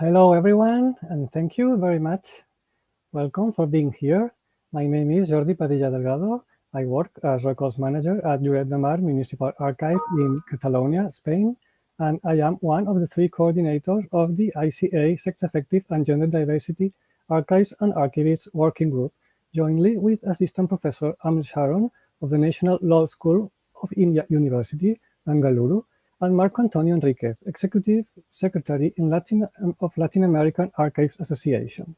Hello, everyone, and thank you very much. Welcome for being here. My name is Jordi Padilla Delgado. I work as records manager at Lloret de Mar Municipal Archive in Catalonia, Spain, and I am one of the three coordinators of the ICA Sex-Affective and Gender Diversity Archives and Archivists Working Group, jointly with Assistant Professor Amr Sharon of the National Law School of India University, Bengaluru, and Marco Antonio Enriquez, Executive Secretary of Latin American Archives Association.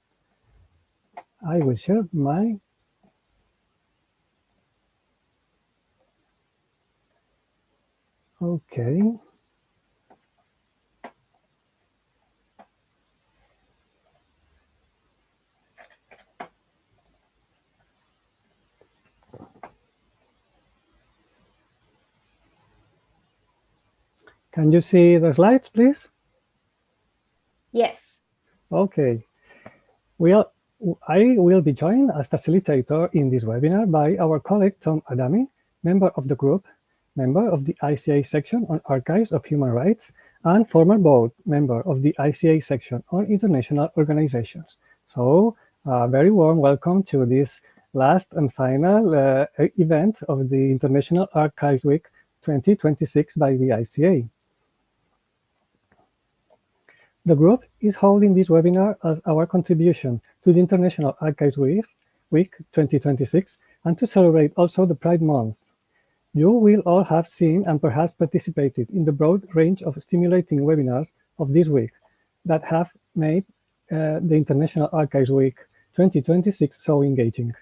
I will share my okay. Can you see the slides, please? Yes. Okay. I will be joined as facilitator in this webinar by our colleague Tom Adami, member of the group, member of the ICA section on Archives of Human Rights, and former board member of the ICA section on International Organizations. So, a very warm welcome to this last and final event of the International Archives Week 2026 by the ICA. The group is holding this webinar as our contribution to the International Archives Week 2026 and to celebrate also the Pride Month. You will all have seen and perhaps participated in the broad range of stimulating webinars of this week that have made the International Archives Week 2026 so engaging.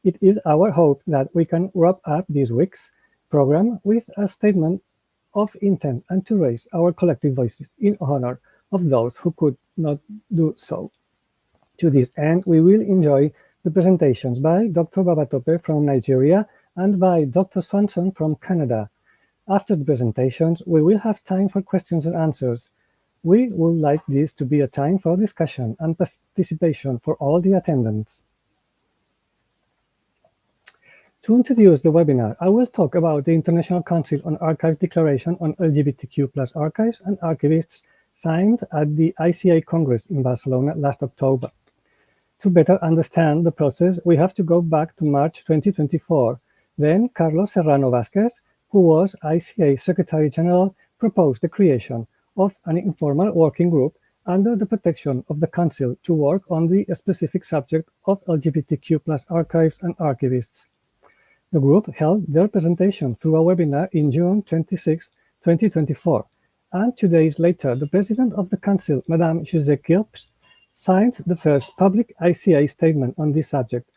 It is our hope that we can wrap up this week's program with a statement of intent and to raise our collective voices in honor of those who could not do so. To this end, we will enjoy the presentations by Dr. Babatope from Nigeria and by Dr. Swanson from Canada. After the presentations, we will have time for questions and answers. We would like this to be a time for discussion and participation for all the attendants. To introduce the webinar, I will talk about the International Council on Archives Declaration on LGBTQ+ Archives and Archivists signed at the ICA Congress in Barcelona last October. To better understand the process, we have to go back to March 2024. Then Carlos Serrano Vázquez, who was ICA Secretary General, proposed the creation of an informal working group under the protection of the Council to work on the specific subject of LGBTQ+ archives and archivists. The group held their presentation through a webinar in June 26, 2024. And 2 days later, the President of the Council, Madame José Quilps, signed the first public ICA statement on this subject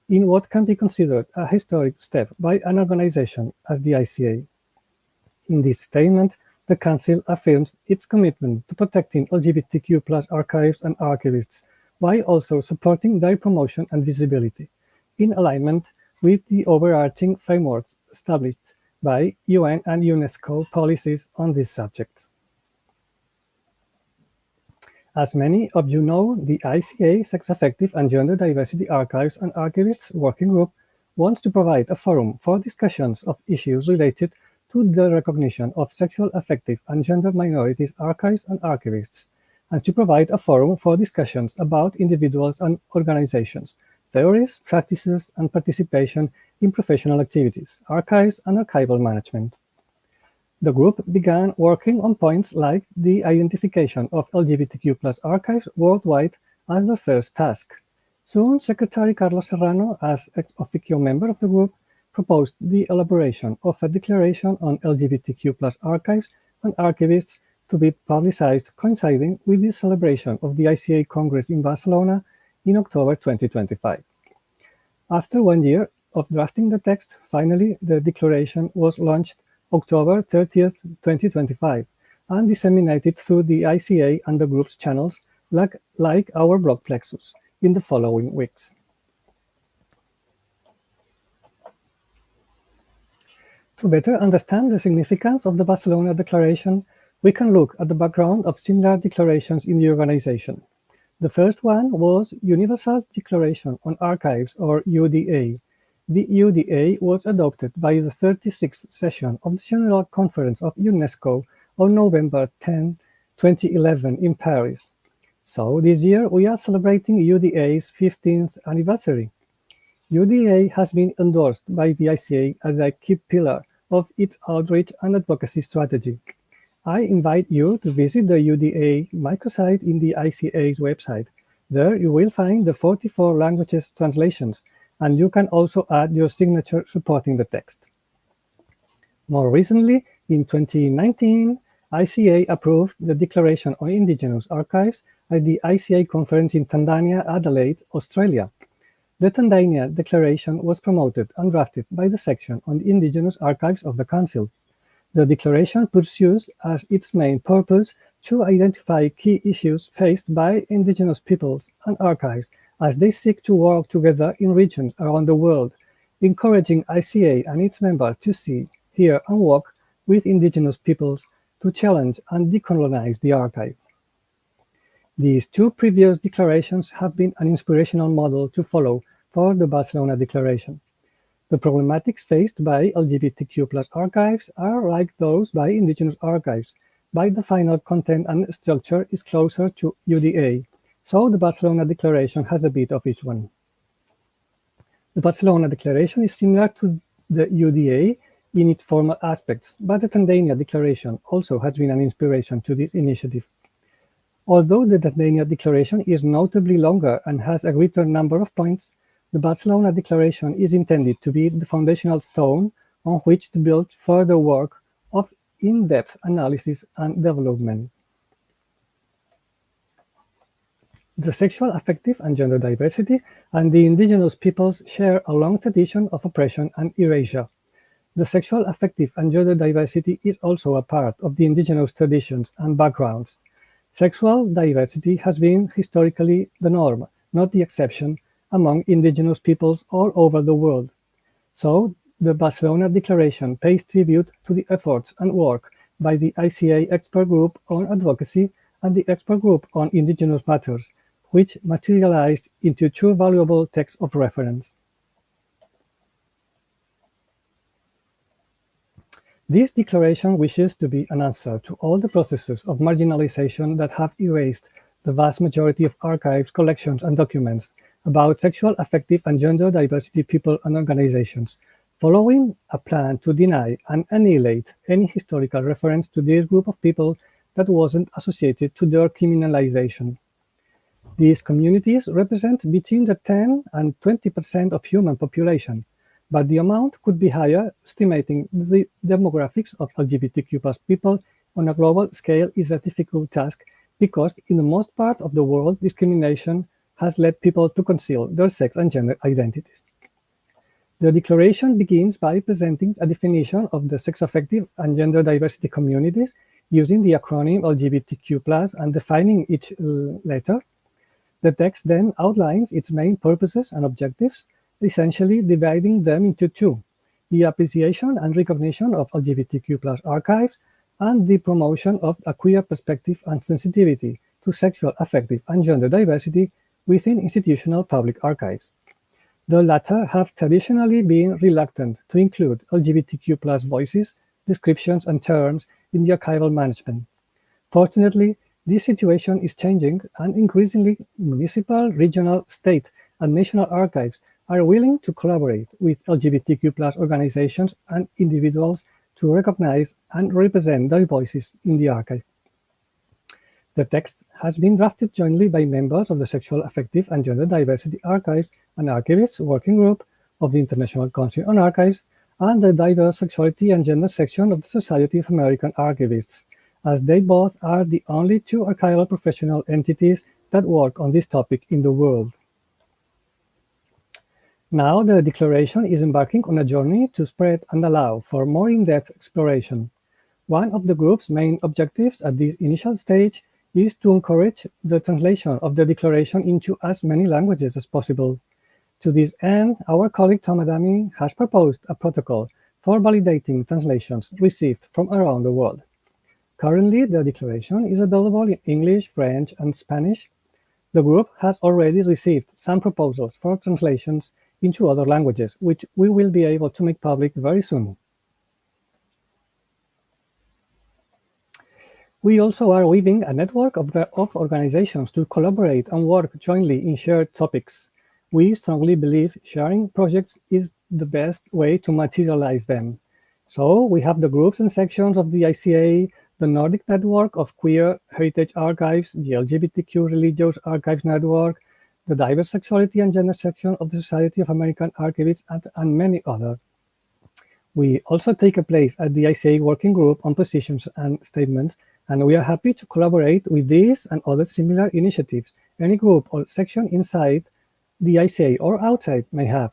in what can be considered a historic step by an organization as the ICA. In this statement, the Council affirms its commitment to protecting LGBTQ+ archives and archivists, while also supporting their promotion and visibility, in alignment with the overarching frameworks established by UN and UNESCO policies on this subject. As many of you know, the ICA Sex-Affective and Gender Diversity Archives and Archivists Working Group wants to provide a forum for discussions of issues related to the recognition of sexual, affective, and gender minorities archives and archivists, and to provide a forum for discussions about individuals and organizations, theories, practices, and participation in professional activities, archives, and archival management. The group began working on points like the identification of LGBTQ+ archives worldwide as the first task. Soon, Secretary Carlos Serrano, as ex officio member of the group, proposed the elaboration of a declaration on LGBTQ+ archives and archivists to be publicized coinciding with the celebration of the ICA Congress in Barcelona in October 2025. After 1 year of drafting the text, finally, the declaration was launched October 30th, 2025, and disseminated through the ICA and the group's channels like our blog Plexus in the following weeks. To better understand the significance of the Barcelona Declaration, we can look at the background of similar declarations in the organization. The first one was Universal Declaration on Archives, or UDA. The UDA was adopted by the 36th session of the General Conference of UNESCO on November 10, 2011 in Paris. So this year we are celebrating UDA's 15th anniversary. UDA has been endorsed by the ICA as a key pillar of its outreach and advocacy strategy. I invite you to visit the UDA microsite in the ICA's website. There you will find the 44 languages translations, and you can also add your signature supporting the text. More recently, in 2019, ICA approved the Declaration on Indigenous Archives at the ICA conference in Tanzania, Adelaide, Australia. The Tanzania Declaration was promoted and drafted by the section on the Indigenous Archives of the Council. The Declaration pursues as its main purpose to identify key issues faced by Indigenous peoples and archives as they seek to work together in regions around the world, encouraging ICA and its members to see, hear, and work with Indigenous peoples to challenge and decolonize the archive. These two previous declarations have been an inspirational model to follow for the Barcelona Declaration. The problematics faced by LGBTQ+ archives are like those by Indigenous archives, but the final content and structure is closer to UDA, so the Barcelona Declaration has a bit of each one. The Barcelona Declaration is similar to the UDA in its formal aspects, but the Tanzania Declaration also has been an inspiration to this initiative. Although the Tanzania Declaration is notably longer and has a greater number of points, the Barcelona Declaration is intended to be the foundational stone on which to build further work of in-depth analysis and development. The sexual, affective, and gender diversity and the indigenous peoples share a long tradition of oppression and erasure. The sexual, affective, and gender diversity is also a part of the indigenous traditions and backgrounds. Sexual diversity has been historically the norm, not the exception, among indigenous peoples all over the world. So, the Barcelona Declaration pays tribute to the efforts and work by the ICA Expert Group on Advocacy and the Expert Group on Indigenous Matters, which materialized into two valuable texts of reference. This declaration wishes to be an answer to all the processes of marginalization that have erased the vast majority of archives, collections, and documents about sexual, affective, and gender diversity people and organizations, following a plan to deny and annihilate any historical reference to this group of people that wasn't associated to their criminalization. These communities represent between the 10 and 20% of human population, but the amount could be higher. Estimating the demographics of LGBTQ+ people on a global scale is a difficult task because in the most parts of the world, discrimination has led people to conceal their sex and gender identities. The declaration begins by presenting a definition of the sex-affective and gender diversity communities using the acronym LGBTQ+ and defining each letter. The text then outlines its main purposes and objectives, essentially dividing them into two: the appreciation and recognition of LGBTQ+ archives and the promotion of a queer perspective and sensitivity to sexual, affective, and gender diversity within institutional public archives. The latter have traditionally been reluctant to include LGBTQ+ voices, descriptions, and terms in the archival management. Fortunately, this situation is changing, and increasingly municipal, regional, state, and national archives are willing to collaborate with LGBTQ+ organizations and individuals to recognize and represent their voices in the archive. The text has been drafted jointly by members of the Sexual, Affective, and Gender Diversity Archives and Archivists Working Group of the International Council on Archives and the Diverse Sexuality and Gender section of the Society of American Archivists, as they both are the only two archival professional entities that work on this topic in the world. Now the Declaration is embarking on a journey to spread and allow for more in-depth exploration. One of the group's main objectives at this initial stage is to encourage the translation of the Declaration into as many languages as possible. To this end, our colleague Tom Adami has proposed a protocol for validating translations received from around the world. Currently, the Declaration is available in English, French, and Spanish. The group has already received some proposals for translations into other languages, which we will be able to make public very soon. We also are weaving a network of organizations to collaborate and work jointly in shared topics. We strongly believe sharing projects is the best way to materialize them. So we have the groups and sections of the ICA, the Nordic Network of Queer Heritage Archives, the LGBTQ Religious Archives Network, the Diverse Sexuality and Gender section of the Society of American Archivists, and many others. We also take a place at the ICA Working Group on Positions and Statements, and we are happy to collaborate with these and other similar initiatives any group or section inside the ICA or outside may have.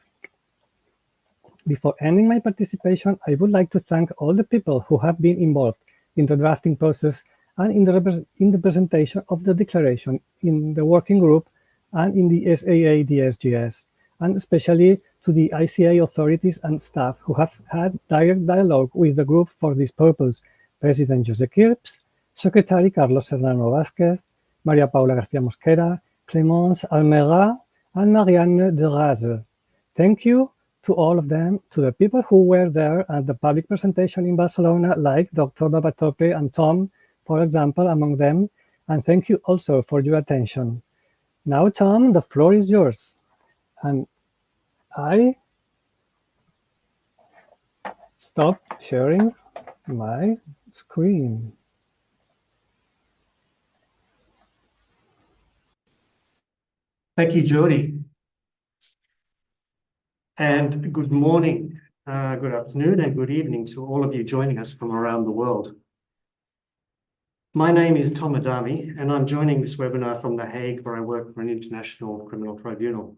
Before ending my participation, I would like to thank all the people who have been involved in the drafting process and in the presentation of the declaration in the working group and in the SAGDAA-WG, and especially to the ICA authorities and staff who have had direct dialogue with the group for this purpose: President Jose Kirps, Secretary Carlos Serrano Vázquez, Maria Paula García Mosquera, Clémence Almera, and Marianne de Raze. Thank you to all of them, to the people who were there at the public presentation in Barcelona, like Dr. Babatope and Tom, for example, among them, and thank you also for your attention. Now, Tom, the floor is yours. And I stop sharing my screen. Thank you, Jody. And good morning, good afternoon, and good evening to all of you joining us from around the world. My name is Tom Adami, and I'm joining this webinar from The Hague, where I work for an international criminal tribunal.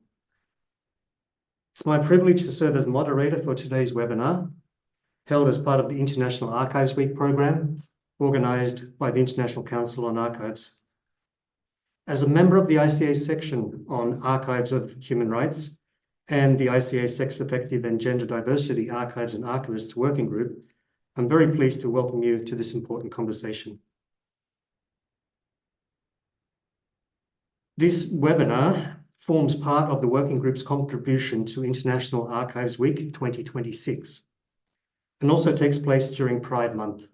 It's my privilege to serve as moderator for today's webinar, held as part of the International Archives Week program, organized by the International Council on Archives. As a member of the ICA section on Archives of Human Rights and the ICA Sex-Affective and Gender Diversity Archives and Archivists Working Group, I'm very pleased to welcome you to this important conversation. This webinar forms part of the working group's contribution to International Archives Week 2026 and also takes place during Pride Month,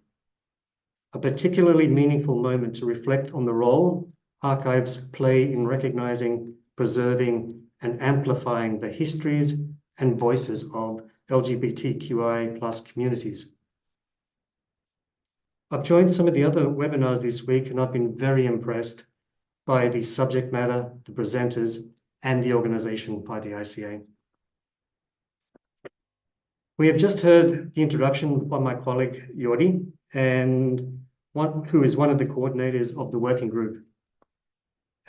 a particularly meaningful moment to reflect on the role archives play in recognizing, preserving, and amplifying the histories and voices of LGBTQI+ communities. I've joined some of the other webinars this week, and I've been very impressed by the subject matter, the presenters, and the organization by the ICA. We have just heard the introduction by my colleague, Jordi, who is one of the coordinators of the working group.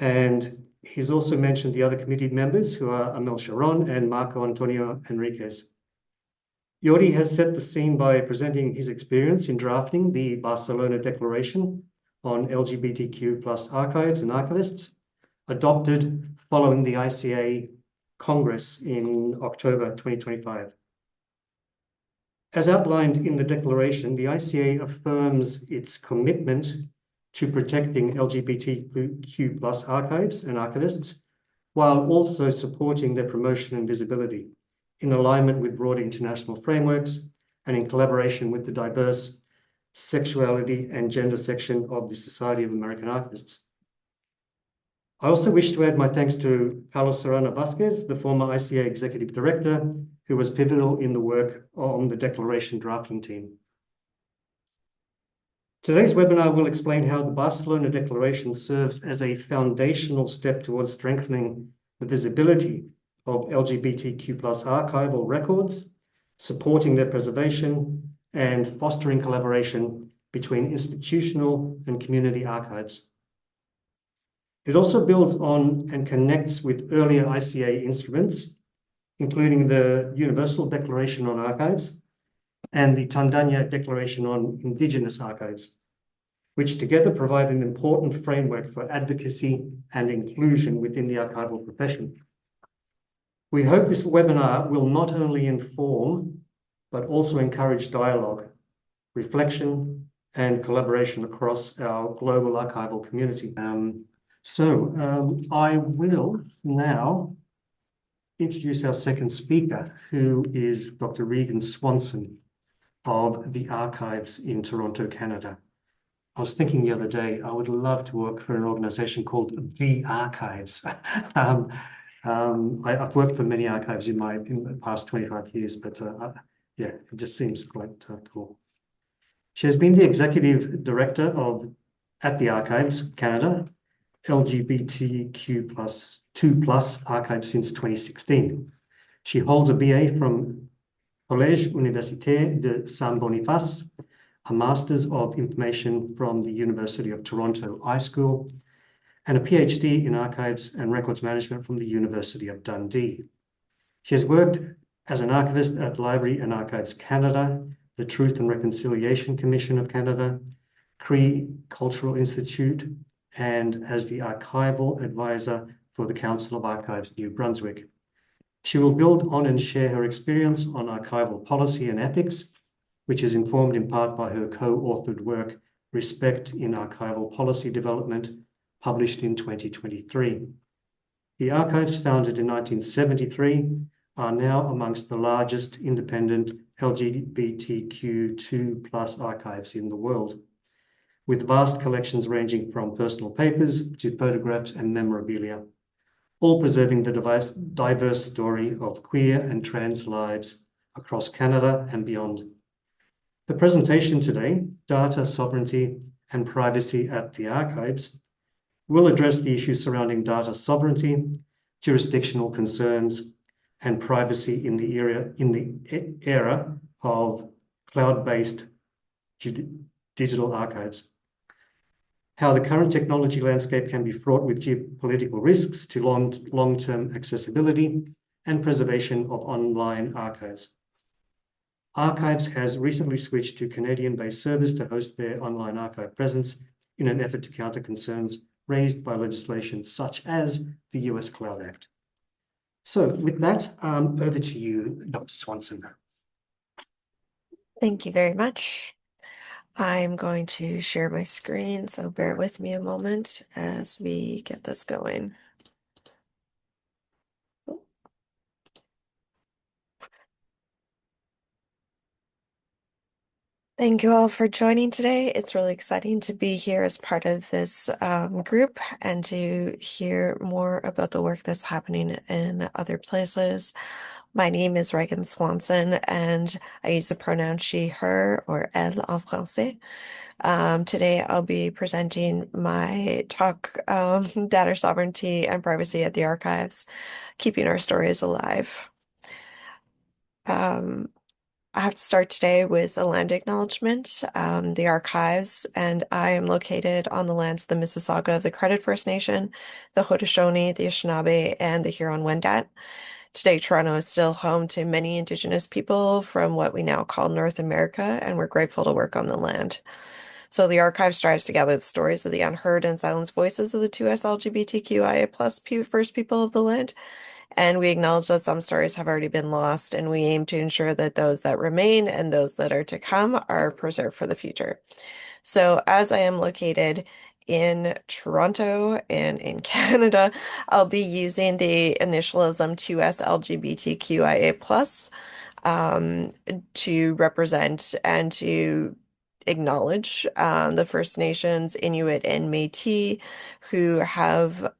And he's also mentioned the other committee members, who are Amel Sharon and Marco Antonio Enriquez. Jordi has set the scene by presenting his experience in drafting the Barcelona Declaration on LGBTQ+ archives and archivists, adopted following the ICA Congress in October 2025. As outlined in the declaration, the ICA affirms its commitment to protecting LGBTQ+ archives and archivists, while also supporting their promotion and visibility in alignment with broader international frameworks and in collaboration with the diverse sexuality and gender section of the Society of American Archivists. I also wish to add my thanks to Carlos Serrano Vázquez, the former ICA Executive Director, who was pivotal in the work on the declaration drafting team. Today's webinar will explain how the Barcelona Declaration serves as a foundational step towards strengthening the visibility of LGBTQ+ archival records, supporting their preservation, and fostering collaboration between institutional and community archives. It also builds on and connects with earlier ICA instruments, including the Universal Declaration on Archives and the Tandanya Declaration on Indigenous Archives, which together provide an important framework for advocacy and inclusion within the archival profession. We hope this webinar will not only inform, but also encourage dialogue, reflection, and collaboration across our global archival community. I will now introduce our second speaker, who is Dr. Regan Swanson of the Archives in Toronto, Canada. I was thinking the other day, I would love to work for an organization called The Archives. I've worked for many archives in the past 25 years, but yeah, it just seems quite cool. She has been the executive director at the Archives Canada, LGBTQ plus 2+ archives since 2016. She holds a BA from Collège Universitaire de Saint-Boniface, a Master's of Information from the University of Toronto iSchool, and a PhD in Archives and Records Management from the University of Dundee. She has worked as an archivist at Library and Archives Canada, the Truth and Reconciliation Commission of Canada, Cree Cultural Institute, and as the archival advisor for the Council of Archives New Brunswick. She will build on and share her experience on archival policy and ethics, which is informed in part by her co-authored work, Respect in Archival Policy Development, published in 2023. The archives, founded in 1973, are now amongst the largest independent LGBTQ2+ archives in the world, with vast collections ranging from personal papers to photographs and memorabilia, all preserving the diverse story of queer and trans lives across Canada and beyond. The presentation today, Data Sovereignty and Privacy at the Archives, will address the issues surrounding data sovereignty, jurisdictional concerns, and privacy in the era of cloud-based digital archives. How the current technology landscape can be fraught with geopolitical risks to long-term accessibility and preservation of online archives. Archives has recently switched to Canadian-based servers to host their online archive presence in an effort to counter concerns raised by legislation such as the US Cloud Act. So with that, over to you, Dr. Swanson. Thank you very much. I'm going to share my screen, so bear with me a moment as we get this going. Thank you all for joining today. It's really exciting to be here as part of this group and to hear more about the work that's happening in other places. My name is Reagan Swanson, and I use the pronoun she, her, or elle en français. Today, I'll be presenting my talk, Data Sovereignty and Privacy at the Archives, Keeping Our Stories Alive. I have to start today with a land acknowledgement, the archives, and I am located on the lands of the Mississauga of the Credit First Nation, the Haudenosaunee, the Anishinaabe, and the Huron-Wendat. Today, Toronto is still home to many Indigenous people from what we now call North America, and we're grateful to work on the land. So the archive strives to gather the stories of the unheard and silenced voices of the 2S LGBTQIA+ First People of the land. And we acknowledge that some stories have already been lost, and we aim to ensure that those that remain and those that are to come are preserved for the future. So as I am located in Toronto and in Canada, I'll be using the initialism 2S LGBTQIA+, to represent and to acknowledge the First Nations, Inuit, and Métis who have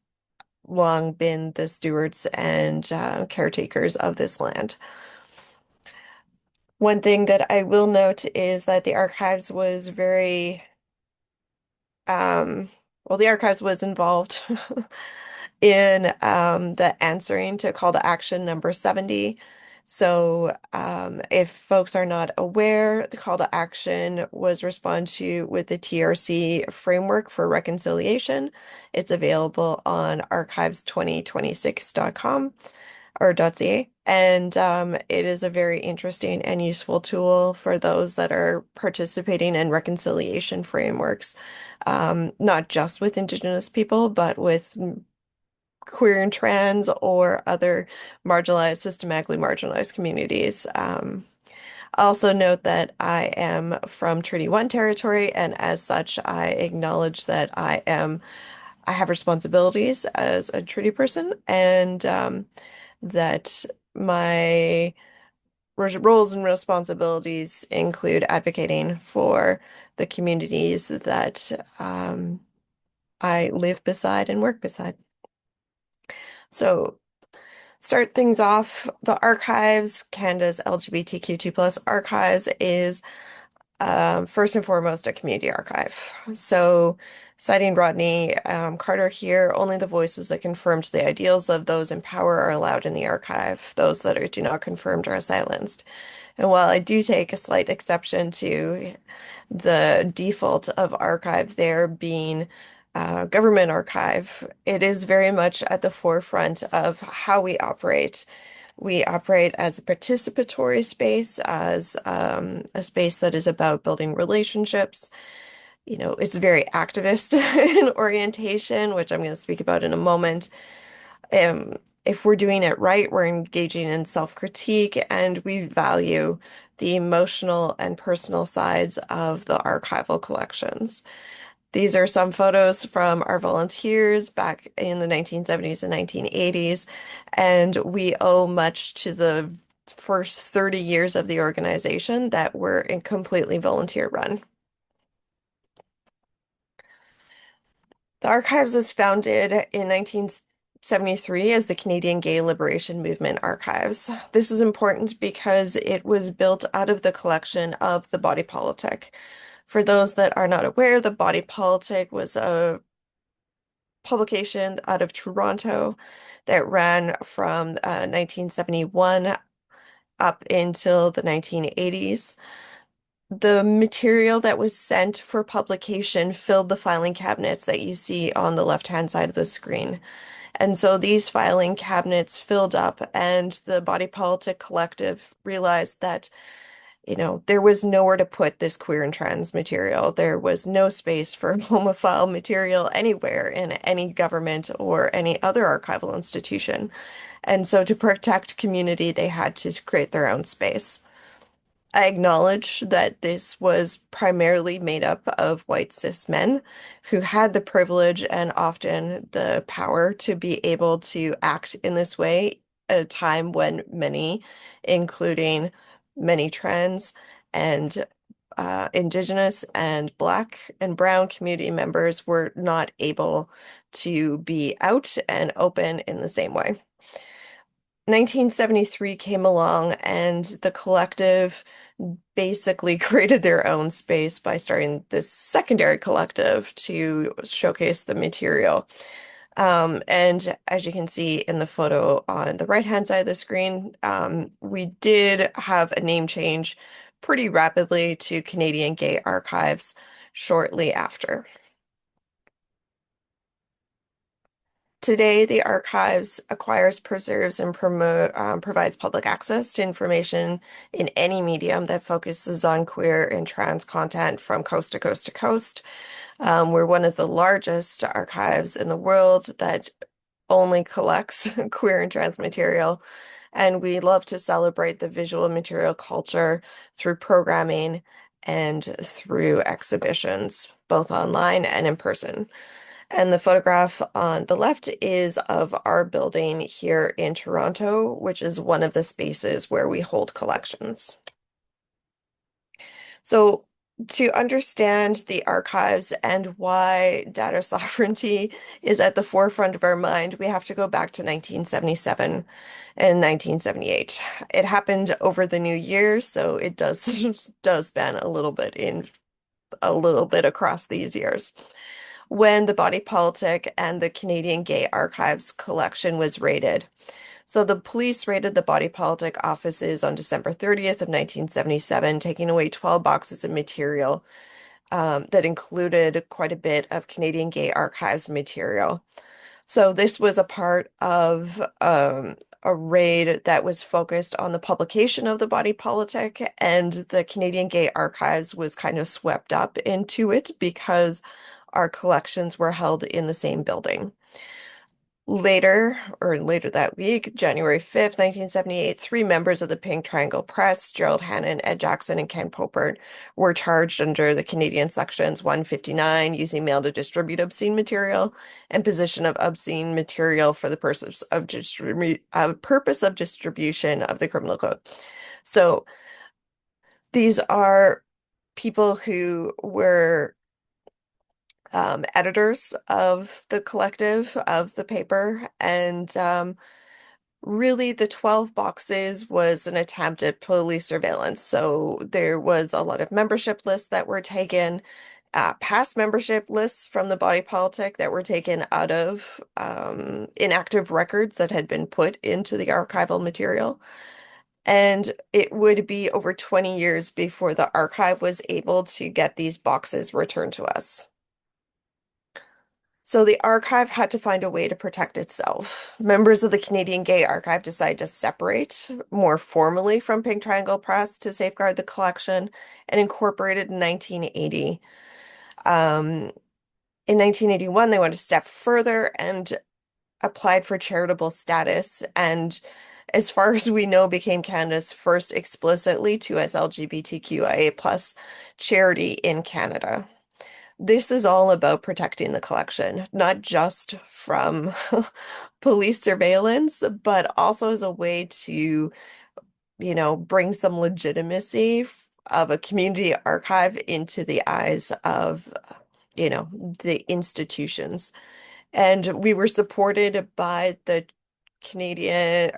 long been the stewards and caretakers of this land. One thing that I will note is that the archives was very, the archives was involved in the answering to call to action number 70. So if folks are not aware, the call to action was responded to with the TRC framework for reconciliation. It's available on archives2026.com or .ca. And it is a very interesting and useful tool for those that are participating in reconciliation frameworks, not just with Indigenous people, but with queer and trans or other marginalized, systematically marginalized communities. Also note that I am from Treaty 1 territory, and as such, I acknowledge that I have responsibilities as a treaty person, and that my roles and responsibilities include advocating for the communities that I live beside and work beside. So start things off, the archives, Canada's LGBTQ2+ archives is first and foremost a community archive. So citing Rodney Carter here, only the voices that confirm to the ideals of those in power are allowed in the archive. Those that do not confirmed are silenced. And while I do take a slight exception to the default of archive there being government archive, it is very much at the forefront of how we operate. We operate as a participatory space, as a space that is about building relationships. You know, it's very activist in orientation, which I'm going to speak about in a moment. Um, if we're doing it right, we're engaging in self-critique and we value the emotional and personal sides of the archival collections. These are some photos from our volunteers back in the 1970s and 1980s, and we owe much to the first 30 years of the organization that were completely volunteer run. The Archives was founded in 1973 as the Canadian Gay Liberation Movement Archives. This is important because it was built out of the collection of The Body Politic. For those that are not aware, The Body Politic was a publication out of Toronto that ran from 1971 up until the 1980s. The material that was sent for publication filled the filing cabinets that you see on the left-hand side of the screen. And so these filing cabinets filled up, and the Body Politic Collective realized that there was nowhere to put this queer and trans material. There was no space for homophile material anywhere in any government or any other archival institution. And so to protect community, they had to create their own space. I acknowledge that this was primarily made up of white cis men who had the privilege and often the power to be able to act in this way at a time when many, including many trans and Indigenous and Black and Brown community members, were not able to be out and open in the same way. 1973 came along and the collective basically created their own space by starting this secondary collective to showcase the material. And as you can see in the photo on the right-hand side of the screen, we did have a name change pretty rapidly to Canadian Gay Archives shortly after. Today, the archives acquires, preserves, and provides public access to information in any medium that focuses on queer and trans content from coast to coast to coast. We're one of the largest archives in the world that only collects queer and trans material, and we love to celebrate the visual material culture through programming and through exhibitions, both online and in person. And the photograph on the left is of our building here in Toronto, which is one of the spaces where we hold collections. So to understand the archives and why data sovereignty is at the forefront of our mind, we have to go back to 1977 and 1978. It happened over the new year, so it does span a little bit across these years. When the Body Politic and the Canadian Gay Archives collection was raided. So the police raided the Body Politic offices on December 30th of 1977, taking away 12 boxes of material that included quite a bit of Canadian Gay Archives material. So this was a part of a raid that was focused on the publication of the Body Politic, and the Canadian Gay Archives was kind of swept up into it because our collections were held in the same building. Later that week, January 5th, 1978, three members of the Pink Triangle Press, Gerald Hannon, Ed Jackson, and Ken Popert, were charged under the Canadian Sections 159, using mail to distribute obscene material and possession of obscene material for the purpose of distribution of the criminal code. So these are people who were editors of the collective of the paper, and really the 12 boxes was an attempt at police surveillance. So there was a lot of membership lists that were taken, past membership lists from the body politic that were taken out of inactive records that had been put into the archival material. And it would be over 20 years before the archive was able to get these boxes returned to us. So the archive had to find a way to protect itself. Members of the Canadian Gay Archive decided to separate more formally from Pink Triangle Press to safeguard the collection and incorporated in 1980. In 1981, they went a step further and applied for charitable status, and as far as we know, became Canada's first explicitly 2S LGBTQIA plus charity in Canada. This is all about protecting the collection, not just from police surveillance, but also as a way to, bring some legitimacy of a community archive into the eyes of, the institutions. And we were supported by the Canadian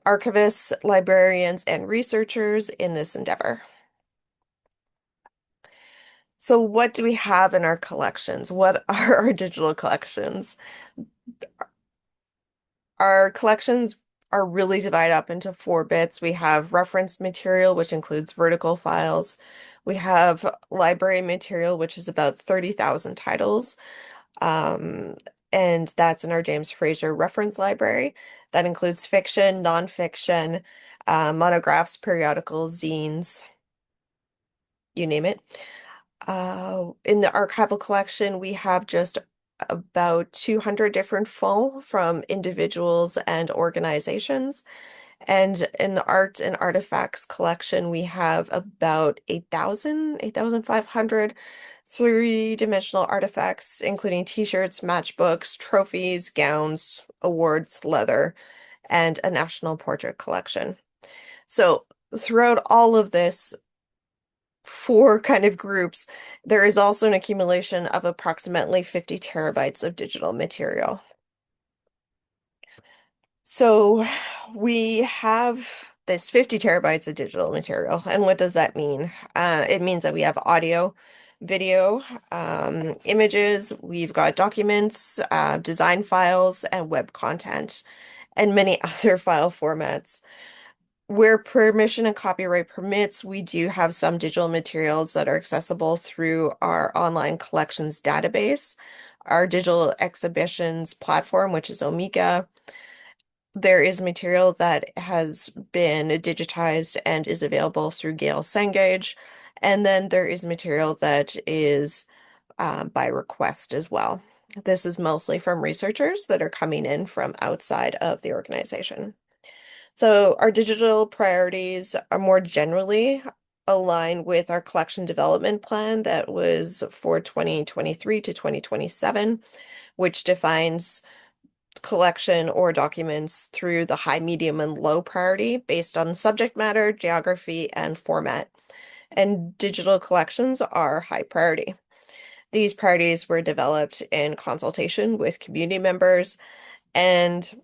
archivists, librarians, and researchers in this endeavor. So what do we have in our collections? What are our digital collections? Our collections are really divided up into 4 bits. We have reference material, which includes vertical files. We have library material, which is about 30,000 titles. And that's in our James Fraser Reference Library. That includes fiction, nonfiction, monographs, periodicals, zines, you name it. In the archival collection, we have just about 200 different faux from individuals and organizations. And in the art and artifacts collection, we have about 8,500 three-dimensional artifacts, including t-shirts, matchbooks, trophies, gowns, awards, leather, and a national portrait collection. So throughout all of this, 4 kind of groups, there is also an accumulation of approximately 50 terabytes of digital material. So we have this 50 terabytes of digital material. And what does that mean? It means that we have audio, video, images, we've got documents, design files, and web content, and many other file formats. Where permission and copyright permits, we do have some digital materials that are accessible through our online collections database, our digital exhibitions platform, which is Omeka. There is material that has been digitized and is available through Gale Cengage. And then there is material that is by request as well. This is mostly from researchers that are coming in from outside of the organization. So our digital priorities are more generally aligned with our collection development plan that was for 2023 to 2027, which defines collection or documents through the high, medium, and low priority based on subject matter, geography, and format. And digital collections are high priority. These priorities were developed in consultation with community members, and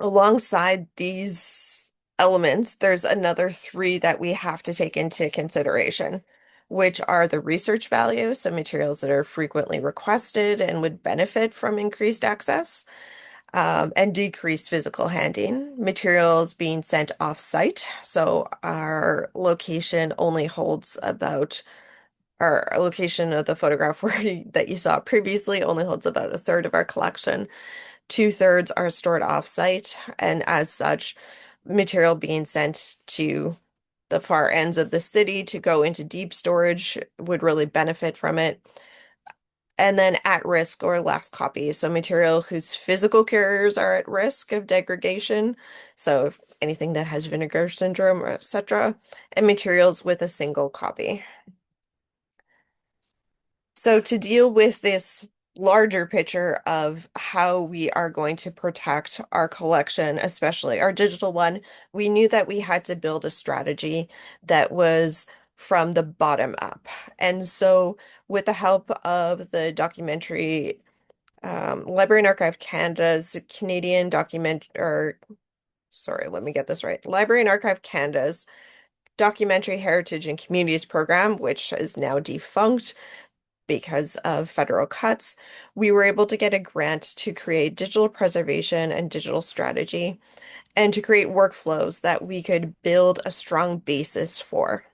alongside these elements, there's another 3 that we have to take into consideration, which are the research value, so materials that are frequently requested and would benefit from increased access, and decreased physical handling, materials being sent off-site. So our location only holds about our location of the photograph that you saw previously only holds about 1/3 of our collection. 2/3 are stored off-site, and as such, material being sent to the far ends of the city to go into deep storage would really benefit from it. And then at risk or last copy, so material whose physical carriers are at risk of degradation, so anything that has vinegar syndrome, etc., and materials with a single copy. So to deal with this larger picture of how we are going to protect our collection, especially our digital one, we knew that we had to build a strategy that was from the bottom up. And so with the help of the documentary Library and Archive Canada's Canadian document, or sorry, let me get this right. Library and Archive Canada's Documentary Heritage and Communities program, which is now defunct because of federal cuts, we were able to get a grant to create digital preservation and digital strategy and to create workflows that we could build a strong basis for.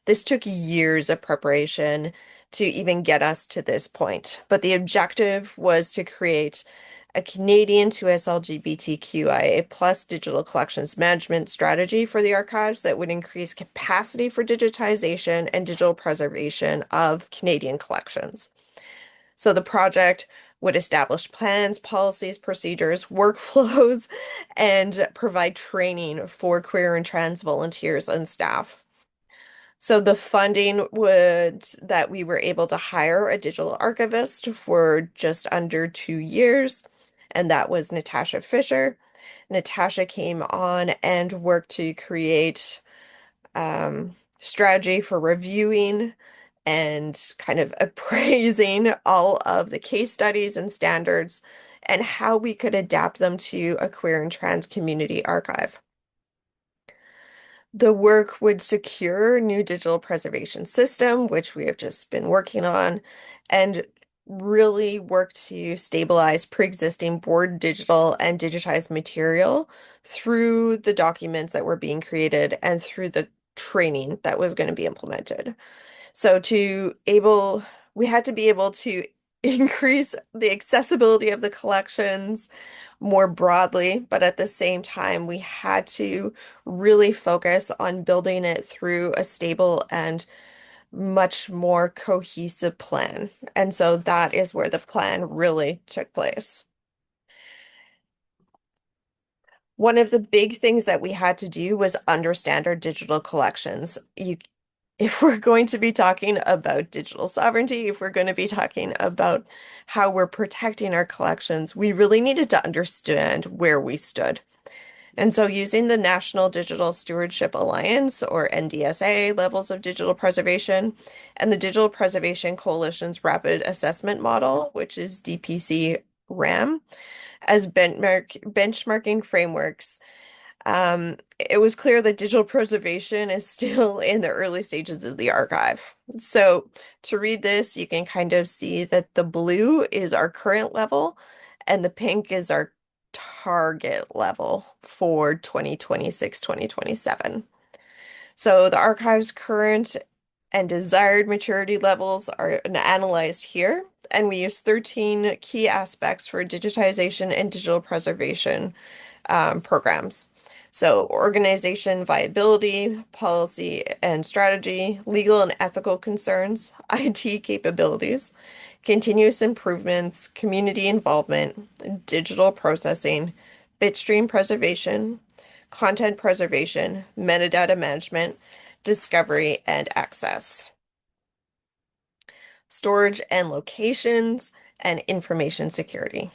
This took years of preparation to even get us to this point, but the objective was to create a Canadian to LGBTQIA plus digital collections management strategy for the archives that would increase capacity for digitization and digital preservation of Canadian collections. So the project would establish plans, policies, procedures, workflows, and provide training for queer and trans volunteers and staff. So the funding would that we were able to hire a digital archivist for just under 2 years, and that was Natasha Fisher. Natasha came on and worked to create strategy for reviewing and kind of appraising all of the case studies and standards and how we could adapt them to a queer and trans community archive. The work would secure a new digital preservation system, which we have just been working on, and really work to stabilize pre-existing board digital and digitized material through the documents that were being created and through the training that was going to be implemented. So we had to be able to increase the accessibility of the collections more broadly, but at the same time, we had to really focus on building it through a stable and much more cohesive plan. And so that is where the plan really took place. One of the big things that we had to do was understand our digital collections. If we're going to be talking about digital sovereignty, if we're going to be talking about how we're protecting our collections, we really needed to understand where we stood. And so using the National Digital Stewardship Alliance, or NDSA, levels of digital preservation, and the Digital Preservation Coalition's Rapid Assessment Model, which is DPC RAM, as benchmarking frameworks, it was clear that digital preservation is still in the early stages of the archive. So to read this, you can kind of see that the blue is our current level and the pink is our target level for 2026, 2027. So the archive's current and desired maturity levels are analyzed here, and we use 13 key aspects for digitization and digital preservation programs. So organization viability, policy and strategy, legal and ethical concerns, IT capabilities, continuous improvements, community involvement, digital processing, bitstream preservation, content preservation, metadata management, discovery and access, storage and locations, and information security.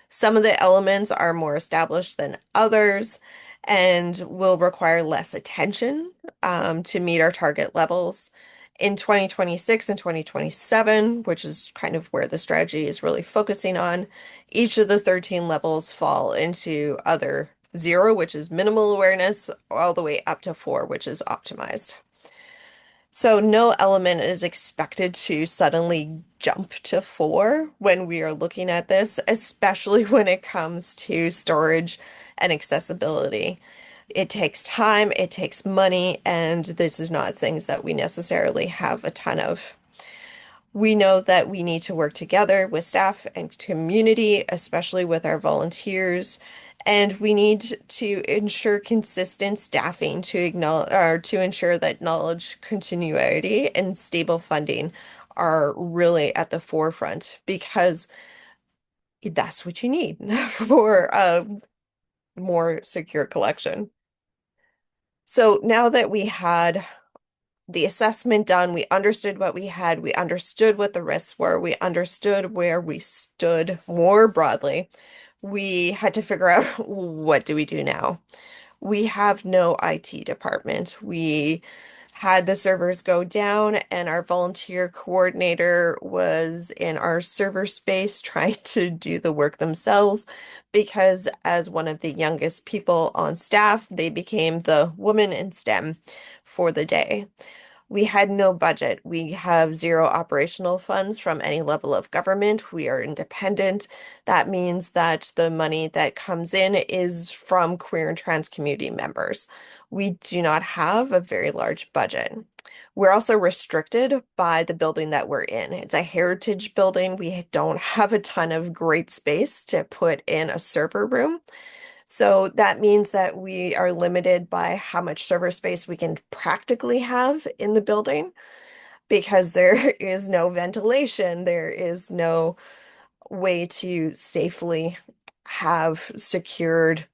Some of the elements are more established than others and will require less attention to meet our target levels. In 2026 and 2027, which is kind of where the strategy is really focusing on, each of the 13 levels fall into either 0, which is minimal awareness, all the way up to 4, which is optimized. So no element is expected to suddenly jump to 4 when we are looking at this, especially when it comes to storage and accessibility. It takes time, it takes money, and this is not things that we necessarily have a ton of. We know that we need to work together with staff and community, especially with our volunteers, and we need to ensure consistent staffing to ensure that knowledge continuity and stable funding are really at the forefront because that's what you need for a more secure collection. So now that we had the assessment done, we understood what we had, we understood what the risks were, we understood where we stood more broadly, we had to figure out what do we do now? We have no IT department. We had the servers go down, and our volunteer coordinator was in our server space trying to do the work themselves because, as one of the youngest people on staff, they became the woman in STEM for the day. We had no budget. We have zero operational funds from any level of government. We are independent. That means that the money that comes in is from queer and trans community members. We do not have a very large budget. We're also restricted by the building that we're in. It's a heritage building. We don't have a ton of great space to put in a server room. So that means that we are limited by how much server space we can practically have in the building because there is no ventilation, there is no way to safely have secured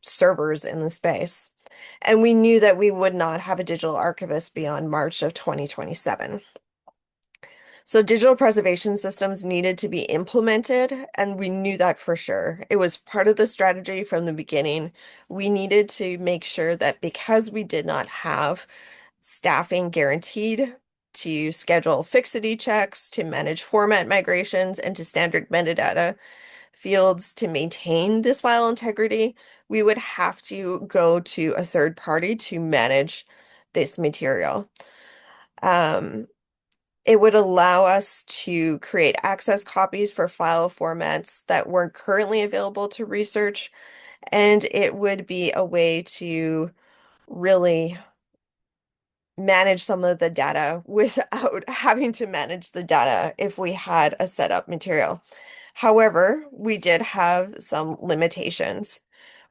servers in the space. And we knew that we would not have a digital archivist beyond March of 2027. So digital preservation systems needed to be implemented, and we knew that for sure. It was part of the strategy from the beginning. We needed to make sure that because we did not have staffing guaranteed to schedule fixity checks, to manage format migrations, and to standard metadata fields to maintain this file integrity, we would have to go to a third party to manage this material. It would allow us to create access copies for file formats that weren't currently available to research, and it would be a way to really manage some of the data without having to manage the data if we had a setup material. However, we did have some limitations.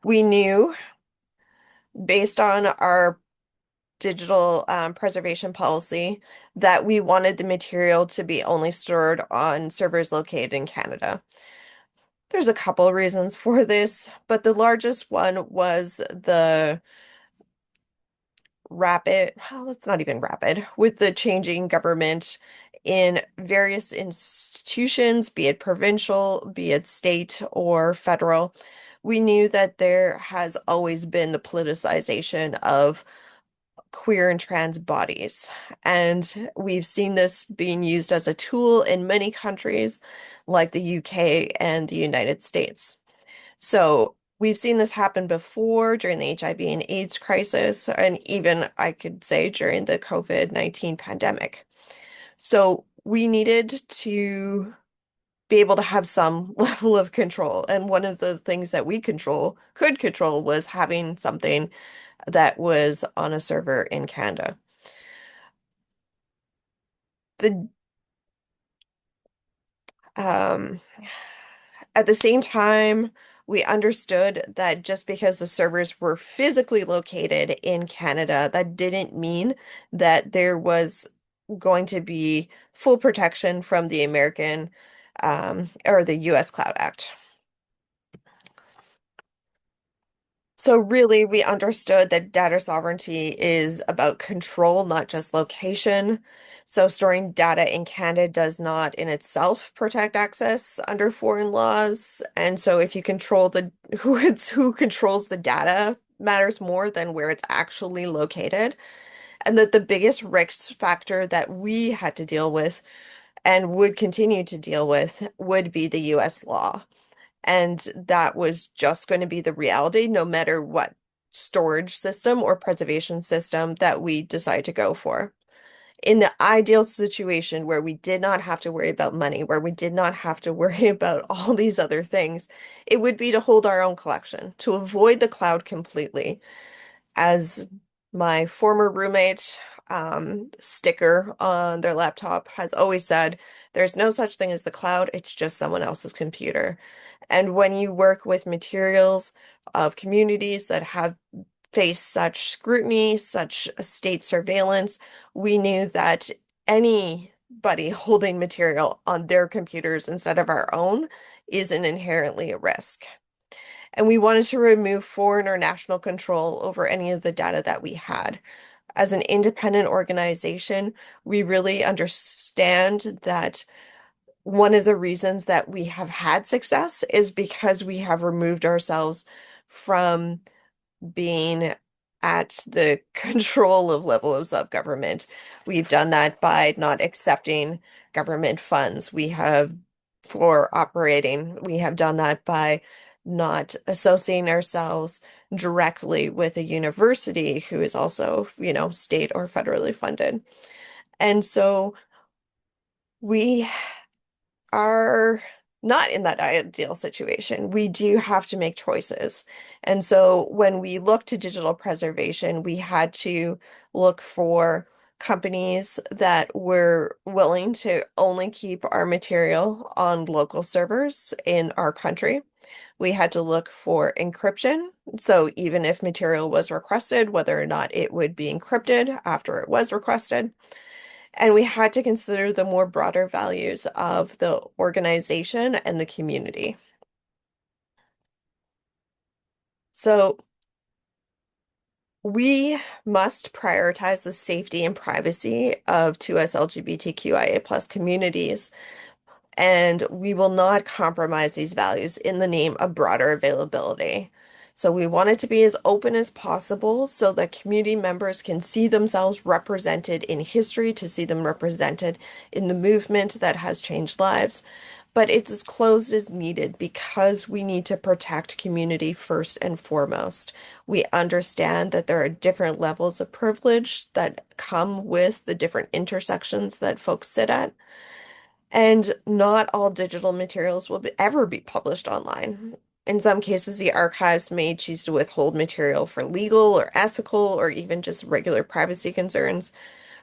We knew, based on our digital preservation policy, that we wanted the material to be only stored on servers located in Canada. There's a couple of reasons for this, but the largest one was the rapid, well, it's not even rapid, with the changing government in various institutions, be it provincial, be it state or federal. We knew that there has always been the politicization of queer and trans bodies. And we've seen this being used as a tool in many countries like the UK and the United States. So we've seen this happen before during the HIV and AIDS crisis, and even I could say during the COVID-19 pandemic. So we needed to be able to have some level of control. And one of the things that we could control was having something that was on a server in Canada. The At the same time, we understood that just because the servers were physically located in Canada, that didn't mean that there was going to be full protection from the American or the US Cloud Act. So really, we understood that data sovereignty is about control, not just location. So storing data in Canada does not in itself protect access under foreign laws. And so if you control who controls the data matters more than where it's actually located. And that the biggest risk factor that we had to deal with and would continue to deal with would be the US law. And that was just going to be the reality, no matter what storage system or preservation system that we decide to go for. In the ideal situation where we did not have to worry about money, where we did not have to worry about all these other things, it would be to hold our own collection, to avoid the cloud completely. As my former roommate sticker on their laptop has always said, there's no such thing as the cloud, it's just someone else's computer. And when you work with materials of communities that have faced such scrutiny, such state surveillance, we knew that any anybody holding material on their computers instead of our own isn't inherently a risk. And we wanted to remove foreign or national control over any of the data that we had. As an independent organization, we really understand that one of the reasons that we have had success is because we have removed ourselves from being at the control of levels of government. We've done that by not accepting government funds. We have for operating. We have done that by not associating ourselves directly with a university who is also, state or federally funded. And so we are not in that ideal situation. We do have to make choices. And so when we look to digital preservation, we had to look for companies that were willing to only keep our material on local servers in our country. We had to look for encryption. So even if material was requested, whether or not it would be encrypted after it was requested. And we had to consider the more broader values of the organization and the community. So we must prioritize the safety and privacy of 2S LGBTQIA+ communities, and we will not compromise these values in the name of broader availability. So we want it to be as open as possible so that community members can see themselves represented in history, to see them represented in the movement that has changed lives. But it's as closed as needed because we need to protect community first and foremost. We understand that there are different levels of privilege that come with the different intersections that folks sit at. And not all digital materials will ever be published online. In some cases, the archives may choose to withhold material for legal or ethical or even just regular privacy concerns.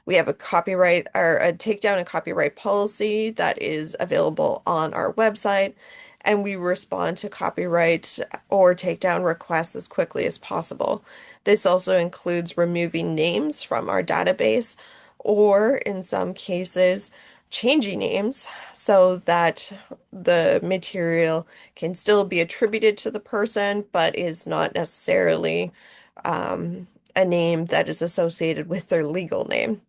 We have a copyright or a takedown and copyright policy that is available on our website, and we respond to copyright or takedown requests as quickly as possible. This also includes removing names from our database, or in some cases, changing names so that the material can still be attributed to the person, but is not necessarily a name that is associated with their legal name.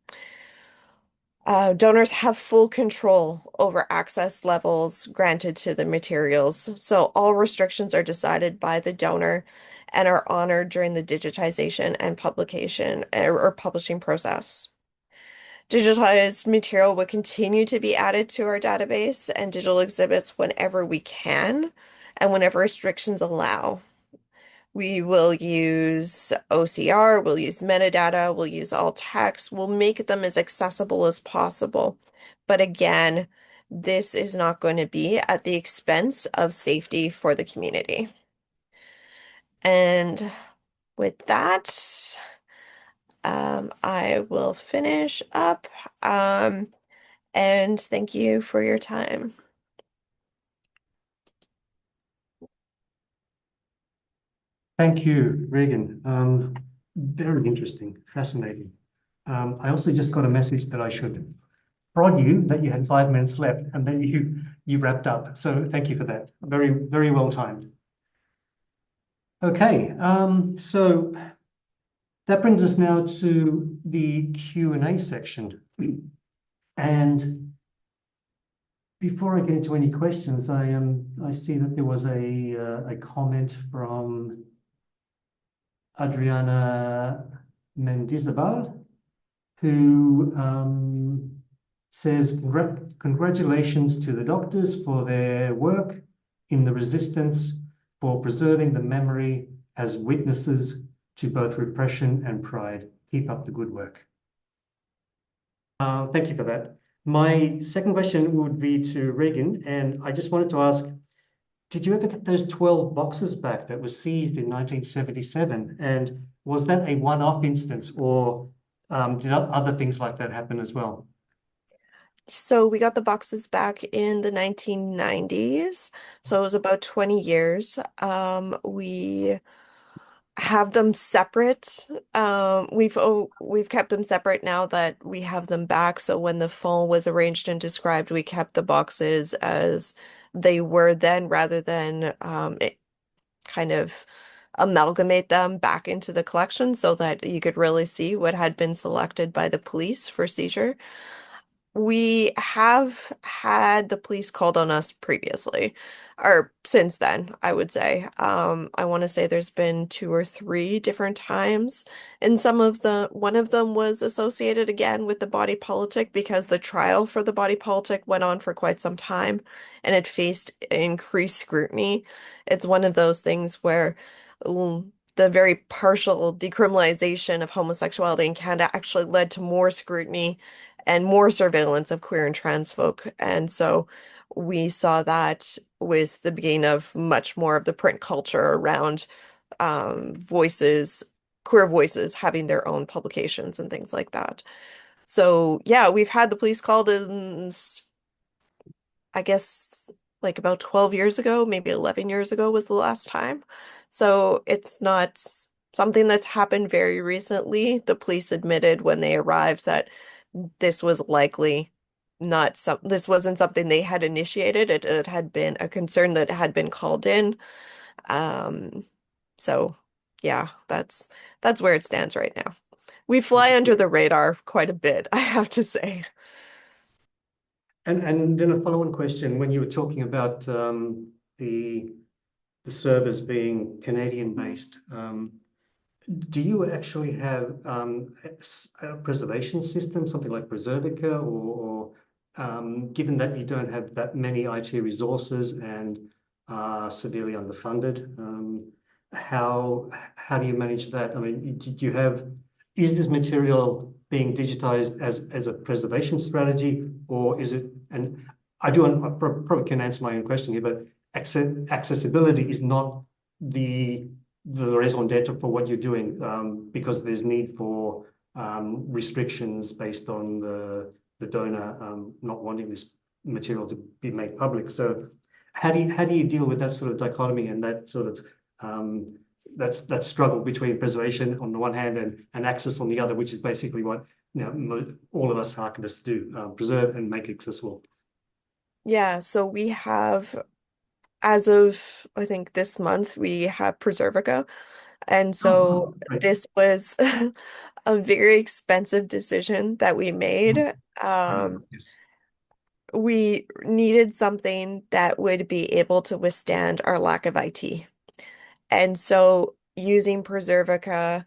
Donors have full control over access levels granted to the materials, so all restrictions are decided by the donor and are honored during the digitization and publication or publishing process. Digitized material will continue to be added to our database and digital exhibits whenever we can and whenever restrictions allow. We will use OCR, we'll use metadata, we'll use alt text, we'll make them as accessible as possible. But again, this is not going to be at the expense of safety for the community. And with that, I will finish up. And thank you for your time. Thank you, Regan. Very interesting, fascinating. I also just got a message that I should prod you that you had 5 minutes left, and then you wrapped up. So thank you for that. Very, very well timed. Okay, so that brings us now to the Q&A section. And before I get into any questions, I see that there was a comment from Adriana Mendizabal, who says, congratulations to the doctors for their work in the resistance for preserving the memory as witnesses to both repression and pride. Keep up the good work. Thank you for that. My second question would be to Regan, and I just wanted to ask, did you ever get those 12 boxes back that were seized in 1977? And was that a one-off instance, or did other things like that happen as well? So we got the boxes back in the 1990s. So it was about 20 years. We have them separate. We've kept them separate now that we have them back. So when the phone was arranged and described, we kept the boxes as they were then, rather than kind of amalgamate them back into the collection so that you could really see what had been selected by the police for seizure. We have had the police called on us previously, or since then, I would say. I want to say there's been two or three different times, and one of them was associated again with the body politic because the trial for the body politic went on for quite some time, and it faced increased scrutiny. It's one of those things where the very partial decriminalization of homosexuality in Canada actually led to more scrutiny and more surveillance of queer and trans folk. And so we saw that with the beginning of much more of the print culture around voices, queer voices having their own publications and things like that. So yeah, we've had the police called in, I guess, like about 12 years ago, maybe 11 years ago was the last time. So it's not something that's happened very recently. The police admitted when they arrived that this was likely not this wasn't something they had initiated. It had been a concern that had been called in. Um, so yeah, that's where it stands right now. We fly under the radar quite a bit, I have to say. And then a follow-on question, when you were talking about the servers being Canadian-based, do you actually have a preservation system, something like Preservica, or given that you don't have that many IT resources and are severely underfunded, how do you manage that? I mean, do you have, is this material being digitized as a preservation strategy, or is it, and I probably can answer my own question here, but accessibility is not the raison d'etre for what you're doing, because there's need for restrictions based on the donor not wanting this material to be made public. So how do you deal with that sort of dichotomy and that sort of that struggle between preservation on the one hand and access on the other, which is basically what all of us archivists do, preserve and make accessible. Yeah, so we have, as of I think this month, we have Preservica. And Oh, so wow. Right. this was a very expensive decision that we made. Yes. We needed something that would be able to withstand our lack of IT. And so using Preservica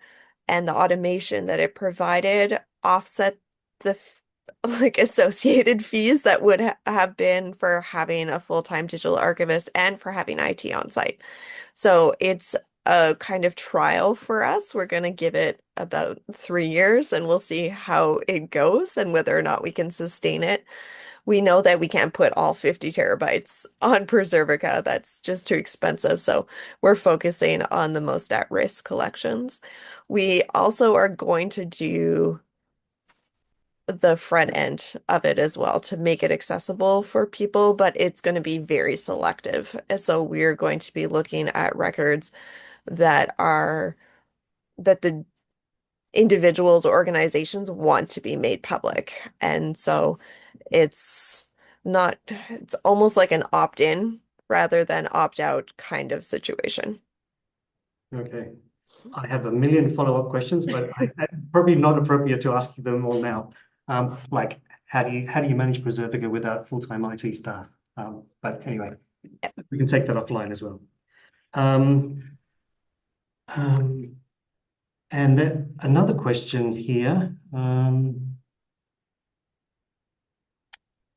and the automation that it provided offset the like associated fees that would have been for having a full-time digital archivist and for having IT on site. So it's a kind of trial for us. We're going to give it about 3 years and we'll see how it goes and whether or not we can sustain it. We know that we can't put all 50 terabytes on Preservica. That's just too expensive. So we're focusing on the most at-risk collections. We also are going to do the front end of it as well to make it accessible for people, but it's going to be very selective. And so we're going to be looking at records that the individuals or organizations want to be made public. And so it's not, it's almost like an opt-in rather than opt-out kind of situation. Okay. I have a million follow-up questions, but probably not appropriate to ask them all now. Like how do you manage Preservica without full-time IT staff? But anyway, we can take that offline as well. Um, um, and then another question here.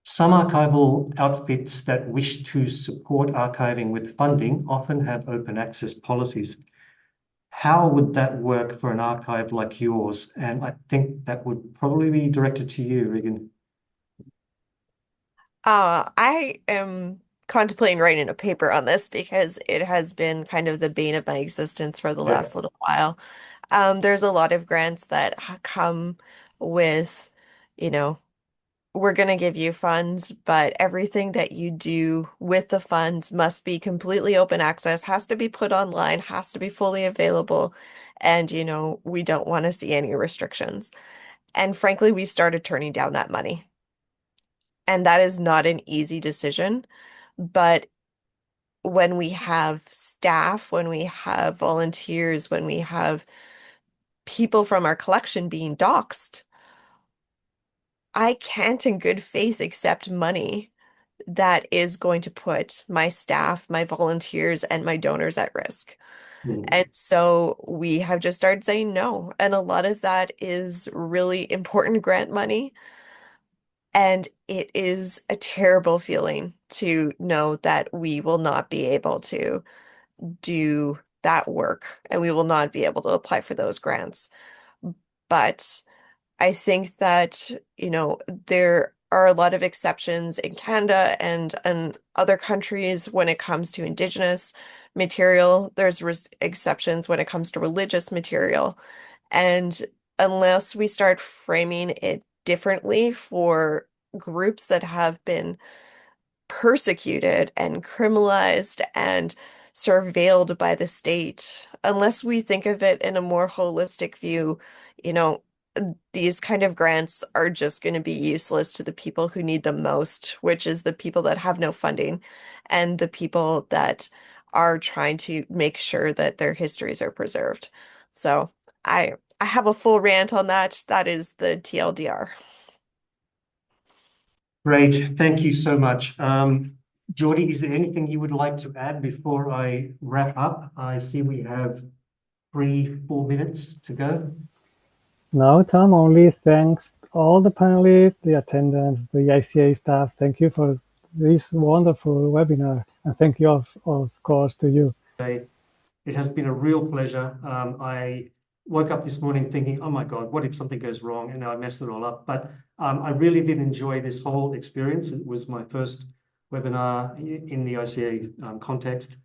Some archival outfits that wish to support archiving with funding often have open access policies. How would that work for an archive like yours? And I think that would probably be directed to you, Regan. I am contemplating writing a paper on this because it has been kind of the bane of my existence for the Yeah. last little while. There's a lot of grants that come with, you know, we're going to give you funds, but everything that you do with the funds must be completely open access, has to be put online, has to be fully available. And, we don't want to see any restrictions. And frankly, we've started turning down that money. And that is not an easy decision. But when we have staff, when we have volunteers, when we have people from our collection being doxxed, I can't in good faith accept money that is going to put my staff, my volunteers, and my donors at risk. And so we have just started saying no. And a lot of that is really important grant money. And it is a terrible feeling to know that we will not be able to do that work and we will not be able to apply for those grants. But I think that, there are a lot of exceptions in Canada and other countries when it comes to Indigenous material. There's exceptions when it comes to religious material. And unless we start framing it differently for groups that have been persecuted and criminalized and surveilled by the state, unless we think of it in a more holistic view, you know, these kind of grants are just going to be useless to the people who need them most, which is the people that have no funding and the people that are trying to make sure that their histories are preserved. So I have a full rant on that. That is the TLDR. Great, thank you so much. Geordie, is there anything you would like to add before I wrap up? I see we have 3-4 minutes to go. No, Tom, only thanks all the panelists, the attendants, the ICA staff. Thank you for this wonderful webinar. And thank you, of course, to you. It has been a real pleasure. I woke up this morning thinking, oh my God, what if something goes wrong? And now I messed it all up. But I really did enjoy this whole experience. It was my first webinar in the ICA context.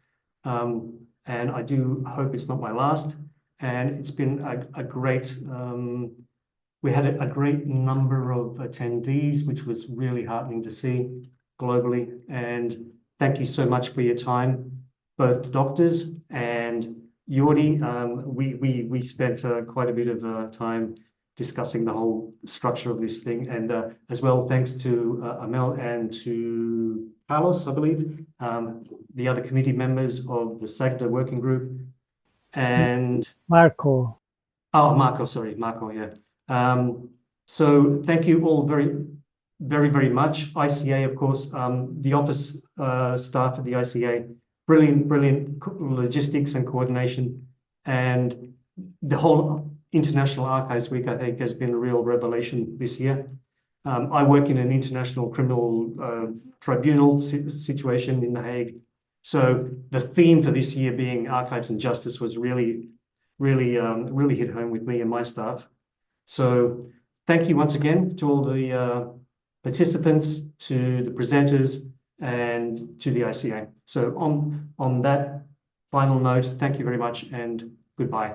And I do hope it's not my last. And it's been a great, we had a great number of attendees, which was really heartening to see globally. And thank you so much for your time, both doctors and Jordi. We spent quite a bit of time discussing the whole structure of this thing. And as well, thanks to Amel and to Carlos, I believe, the other committee members of the SAGDAA working group. And Marco. Oh, Marco, sorry, Marco, yeah. So thank you all very, very, very much. ICA, of course, the office staff at the ICA, brilliant logistics and coordination. And the whole International Archives Week, I think, has been a real revelation this year. I work in an international criminal tribunal situation in The Hague. So the theme for this year being archives and justice was really hit home with me and my staff. So thank you once again to all the participants, to the presenters, and to the ICA. So on that final note, thank you very much and goodbye.